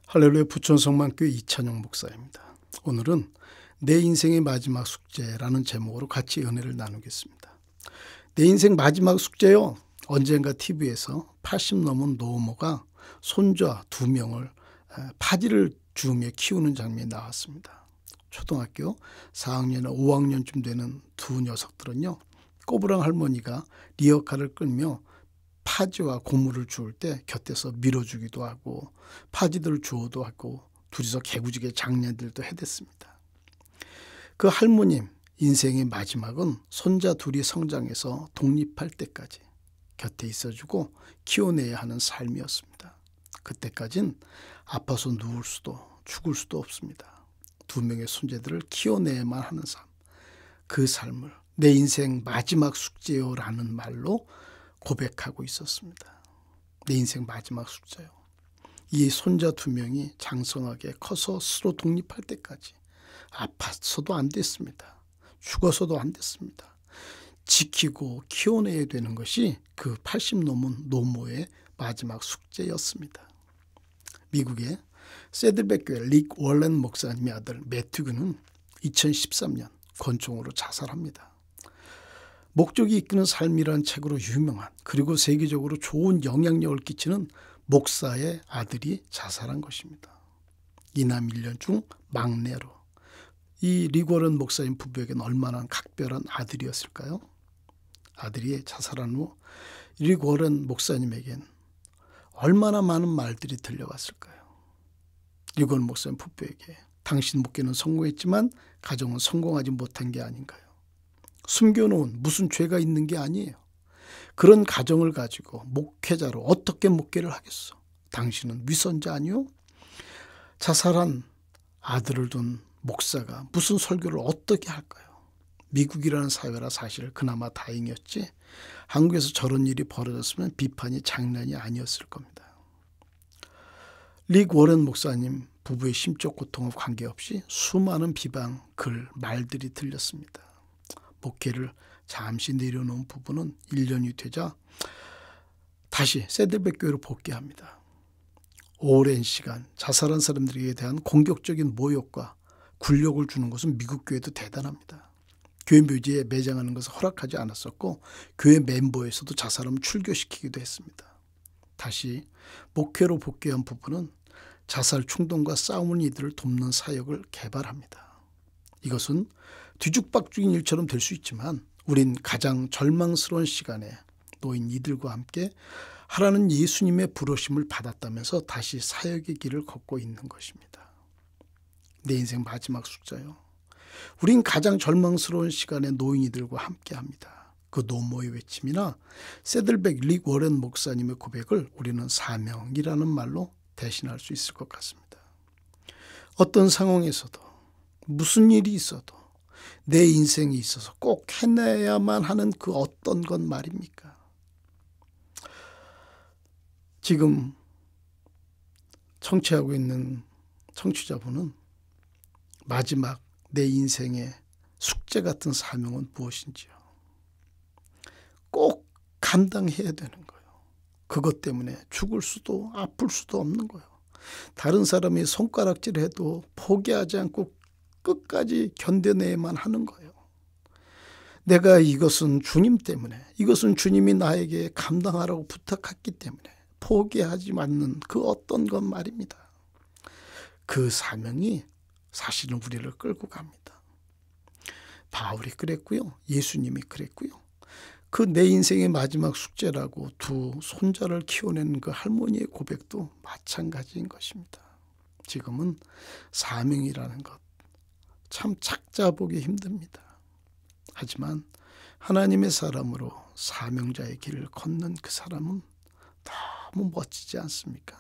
할렐루야 부천성만교회 이찬용 목사입니다. 오늘은 내 인생의 마지막 숙제라는 제목으로 같이 은혜를 나누겠습니다. 내 인생 마지막 숙제요. 언젠가 TV에서 80 넘은 노모가 손자 2명을 파지를 주우며 키우는 장면이 나왔습니다. 초등학교 4학년이나 5학년쯤 되는 두 녀석들은요. 꼬부랑 할머니가 리어카를 끌며 파지와 고무를 주울 때 곁에서 밀어주기도 하고 파지들을 주워도 하고 둘이서 개구지게 장난들도 해댔습니다. 그 할머님 인생의 마지막은 손자 둘이 성장해서 독립할 때까지 곁에 있어주고 키워내야 하는 삶이었습니다. 그때까진 아파서 누울 수도 죽을 수도 없습니다. 2명의 손자들을 키워내야만 하는 삶, 그 삶을 내 인생 마지막 숙제요라는 말로 고백하고 있었습니다. 내 인생 마지막 숙제요. 이 손자 2명이 장성하게 커서 스스로 독립할 때까지 아팠어도 안 됐습니다. 죽어서도 안 됐습니다. 지키고 키워내야 되는 것이 그 80 넘은 노모의 마지막 숙제였습니다. 미국의 새들백 교회 릭 월렌 목사님의 아들 매튜는 2013년 권총으로 자살합니다. 목적이 이끄는 삶이라는 책으로 유명한, 그리고 세계적으로 좋은 영향력을 끼치는 목사의 아들이 자살한 것입니다. 이남 1년 중 막내로. 이 릭 워런 목사님 부부에게는 얼마나 각별한 아들이었을까요? 아들이 자살한 후 릭 워런 목사님에겐 얼마나 많은 말들이 들려왔을까요? 릭 워런 목사님 부부에게 당신 목회는 성공했지만 가정은 성공하지 못한 게 아닌가요? 숨겨놓은 무슨 죄가 있는 게 아니에요. 그런 가정을 가지고 목회자로 어떻게 목회를 하겠어? 당신은 위선자 아니요? 자살한 아들을 둔 목사가 무슨 설교를 어떻게 할까요? 미국이라는 사회라 사실 그나마 다행이었지, 한국에서 저런 일이 벌어졌으면 비판이 장난이 아니었을 겁니다. 릭 워런 목사님 부부의 심적 고통과 관계없이 수많은 비방, 글, 말들이 들렸습니다. 목회를 잠시 내려놓은 부부는 1년이 되자 다시 새들백 교회로 복귀합니다. 오랜 시간 자살한 사람들에 대한 공격적인 모욕과 굴욕을 주는 것은 미국 교회도 대단합니다. 교회 묘지에 매장하는 것을 허락하지 않았었고 교회 멤버에서도 자살하면 출교시키기도 했습니다. 다시 목회로 복귀한 부부는 자살 충동과 싸우는 이들을 돕는 사역을 개발합니다. 이것은 뒤죽박죽인 일처럼 될 수 있지만 우린 가장 절망스러운 시간에 놓인 이들과 함께 하라는 예수님의 부르심을 받았다면서 다시 사역의 길을 걷고 있는 것입니다. 내 인생 마지막 숙제요. 우린 가장 절망스러운 시간에 놓인 이들과 함께합니다. 그 노모의 외침이나 새들백 릭 워런 목사님의 고백을 우리는 사명이라는 말로 대신할 수 있을 것 같습니다. 어떤 상황에서도 무슨 일이 있어도 내 인생에 있어서 꼭 해내야만 하는 그 어떤 것 말입니까? 지금 청취하고 있는 청취자분은 마지막 내 인생의 숙제 같은 사명은 무엇인지요? 꼭 감당해야 되는 거예요. 그것 때문에 죽을 수도 아플 수도 없는 거예요. 다른 사람이 손가락질해도 포기하지 않고 끝까지 견뎌내야만 하는 거예요. 내가 이것은 주님 때문에, 이것은 주님이 나에게 감당하라고 부탁했기 때문에 포기하지 않는 그 어떤 것 말입니다. 그 사명이 사실은 우리를 끌고 갑니다. 바울이 그랬고요. 예수님이 그랬고요. 그 내 인생의 마지막 숙제라고 두 손자를 키워내는 그 할머니의 고백도 마찬가지인 것입니다. 지금은 사명이라는 것 참 찾아보기 힘듭니다. 하지만 하나님의 사람으로 사명자의 길을 걷는 그 사람은 너무 멋지지 않습니까?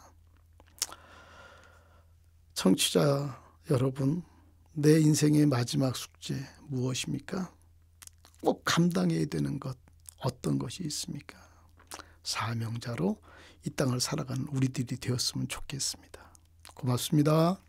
청취자 여러분, 내 인생의 마지막 숙제 무엇입니까? 꼭 감당해야 되는 것 어떤 것이 있습니까? 사명자로 이 땅을 살아가는 우리들이 되었으면 좋겠습니다. 고맙습니다.